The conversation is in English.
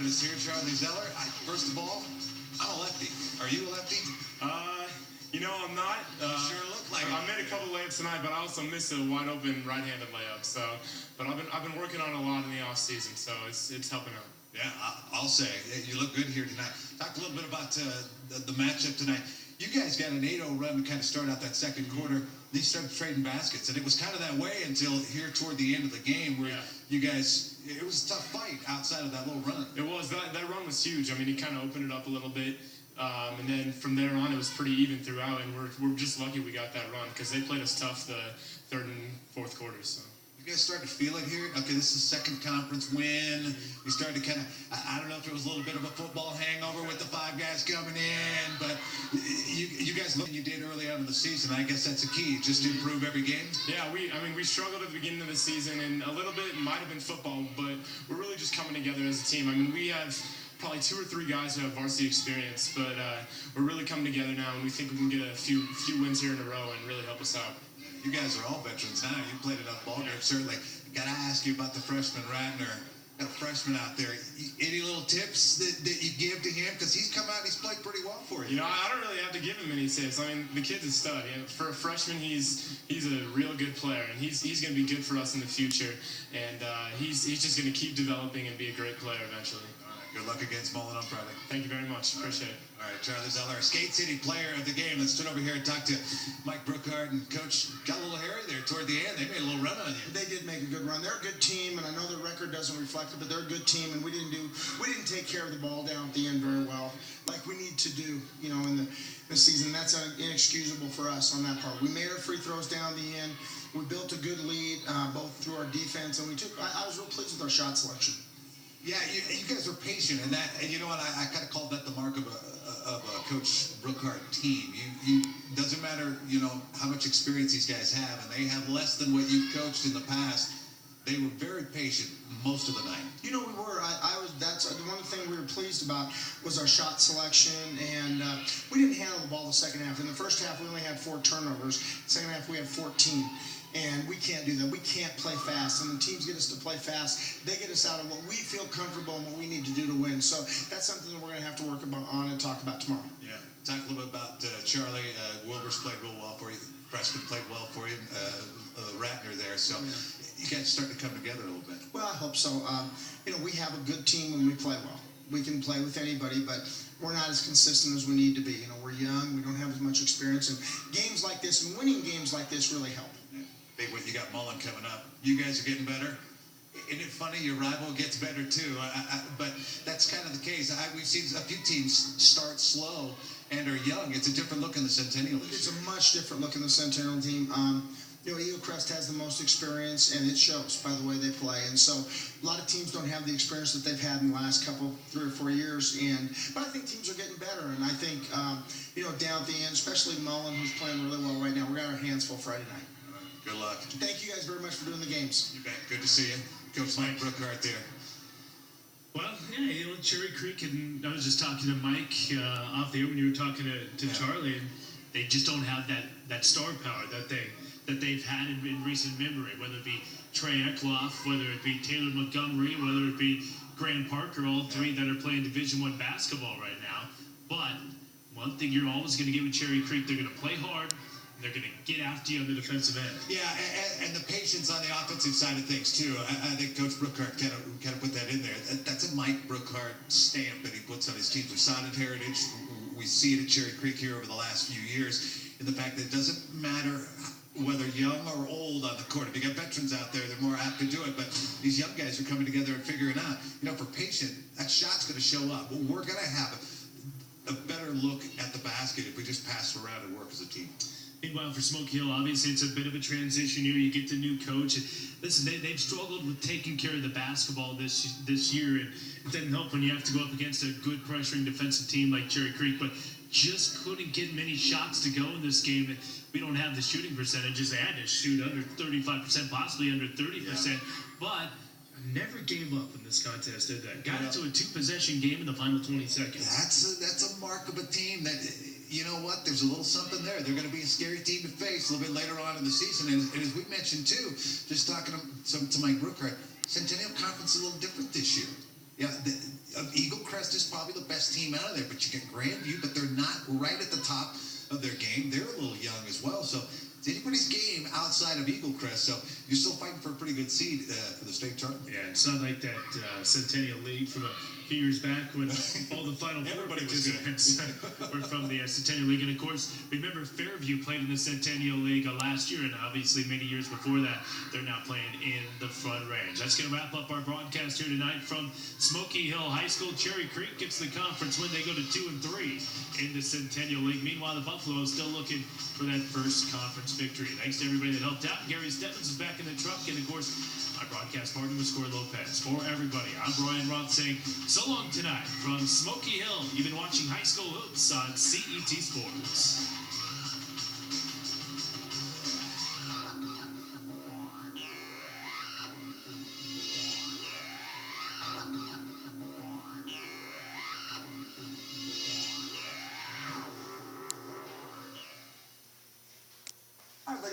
joining us here, Charlie Zeller. First of all, I'm a lefty. Are you a lefty? I'm not. Sure look like I made a couple layups tonight, but I also missed a wide open right-handed layup. But I've been working on a lot in the off season, so it's helping out. Yeah, I'll say you look good here tonight. Talk a little bit about the matchup tonight. You guys got an 8-0 run to kind of start out that second quarter. They started trading baskets, and it was kind of that way until here toward the end of the game where you guys, it was a tough fight outside of that little run. It was. That run was huge. I mean, he kind of opened it up a little bit, and then from there on, it was pretty even throughout, and we're just lucky we got that run because they played us tough the third and fourth quarters. So. You guys started to feel it here? Okay, this is second conference win. You started to kind of, I don't know if it was a little bit of a football hangover with the five guys coming in, but you guys looked you did early on in the season. I guess that's the key, just to improve every game. Yeah, we struggled at the beginning of the season, and a little bit might have been football, but we're really just coming together as a team. I mean, we have probably 2 or 3 guys who have varsity experience, but we're really coming together now, and we think we can get a few wins here in a row and really help us out. You guys are all veterans now. You played enough ball games, certainly. Got to ask you about the freshman, Ratner. Got a freshman out there. Any little tips that you give to him? Because he's come out and he's played pretty well for you. I don't really have to give him any tips. I mean, the kid's a stud. For a freshman, he's a real good player, and he's going to be good for us in the future. And he's just going to keep developing and be a great player eventually. Good luck against Mullen on Friday. Thank you very much. Appreciate it. All right, Charlie Zeller, Skate City player of the game. Let's turn over here and talk to Mike Brookhart and Coach. Got a little hairy there toward the end. They made a little run on you. They did make a good run. They're a good team, and I know their record doesn't reflect it, but they're a good team, and we didn't take care of the ball down at the end very well, like we need to do, in the season. That's inexcusable for us on that part. We made our free throws down the end. We built a good lead, both through our defense, and I was real pleased with our shot selection. Yeah, you guys are patient, and you know what? I kind of called that the mark of a Coach Brookhart team. You doesn't matter, how much experience these guys have, and they have less than what you've coached in the past. They were very patient most of the night. We were. That's the one thing we were pleased about was our shot selection, and we didn't handle the ball the second half. In the first half, we only had 4 turnovers. Second half, we had 14. And we can't do that. We can't play fast. And when teams get us to play fast, they get us out of what we feel comfortable and what we need to do to win. So that's something that we're going to have to work on and talk about tomorrow. Yeah. Talk a little bit about Charlie. Wilbur's played real well for you. Preston played well for you. Ratner there. So you guys start to come together a little bit. Well, I hope so. We have a good team when we play well. We can play with anybody, but we're not as consistent as we need to be. We're young. We don't have as much experience. And games like this and winning games like this really help. Big win. You got Mullen coming up. You guys are getting better. Isn't it funny? Your rival gets better too. But that's kind of the case. We've seen a few teams start slow and are young. It's a different look in the Centennial. It's a much different look in the Centennial team. Eagle Crest has the most experience, and it shows by the way they play. And so a lot of teams don't have the experience that they've had in the last 3 or 4 years. But I think teams are getting better. And I think, down at the end, especially Mullen, who's playing really well right now, we got our hands full Friday night. Good luck. Thank you guys very much for doing the games. You bet. Good to see you. Coach Mike Brookhart there. Well, yeah, Cherry Creek, and I was just talking to Mike off the air when you were talking to Charlie, and they just don't have that star power that they've had in recent memory, whether it be Trey Eckloff, whether it be Taylor Montgomery, whether it be Graham Parker, all 3 that are playing Division I basketball right now. But one thing you're always going to get with Cherry Creek, they're going to play hard. They're going to get after you on the defensive end. Yeah, and the patience on the offensive side of things, too. I think Coach Brookhart kind of put that in there. That's a Mike Brookhart stamp that he puts on his teams. We saw it at Heritage. We see it at Cherry Creek here over the last few years in the fact that it doesn't matter whether young or old on the court. If you got veterans out there, they're more apt to do it. But these young guys are coming together and figuring out, for patient, that shot's going to show up. Well, we're going to have a better look at the basket if we just pass around and work as a team. Meanwhile, for Smoky Hill, obviously it's a bit of a transition year. You get the new coach. Listen, they've struggled with taking care of the basketball this year, and it doesn't help when you have to go up against a good pressuring defensive team like Cherry Creek, but just couldn't get many shots to go in this game. We don't have the shooting percentages. They had to shoot under 35%, possibly under 30%, but never gave up in this contest, did they? Got into a 2-possession game in the final 20 seconds. That's a mark of a team that, you know what, there's a little something there. They're going to be a scary team to face a little bit later on in the season. And as we mentioned, too, just talking to Mike Brookhart, Centennial Conference is a little different this year. Yeah, Eagle Crest is probably the best team out of there, but you get Grandview, but they're not right at the top of their game. They're a little young as well, so it's anybody's game outside of Eagle Crest. So you're still fighting for a pretty good seed for the state tournament. Yeah, it's not like that Centennial League from a few years back when all the Final Four participants were from the Centennial League. And of course, remember Fairview played in the Centennial League last year, and obviously many years before that, they're now playing in the Front Range. That's going to wrap up our broadcast here tonight from Smoky Hill High School. Cherry Creek gets the conference win. They go to 2-3 in the Centennial League. Meanwhile, the Buffaloes still looking for that first conference victory. Thanks to everybody that helped out. Gary Stebbins is back in the truck, and of course, my broadcast partner was Corey Lopez. For everybody, I'm Brian Roth saying so long tonight from Smoky Hill. You've been watching High School Hoops on CET Sports.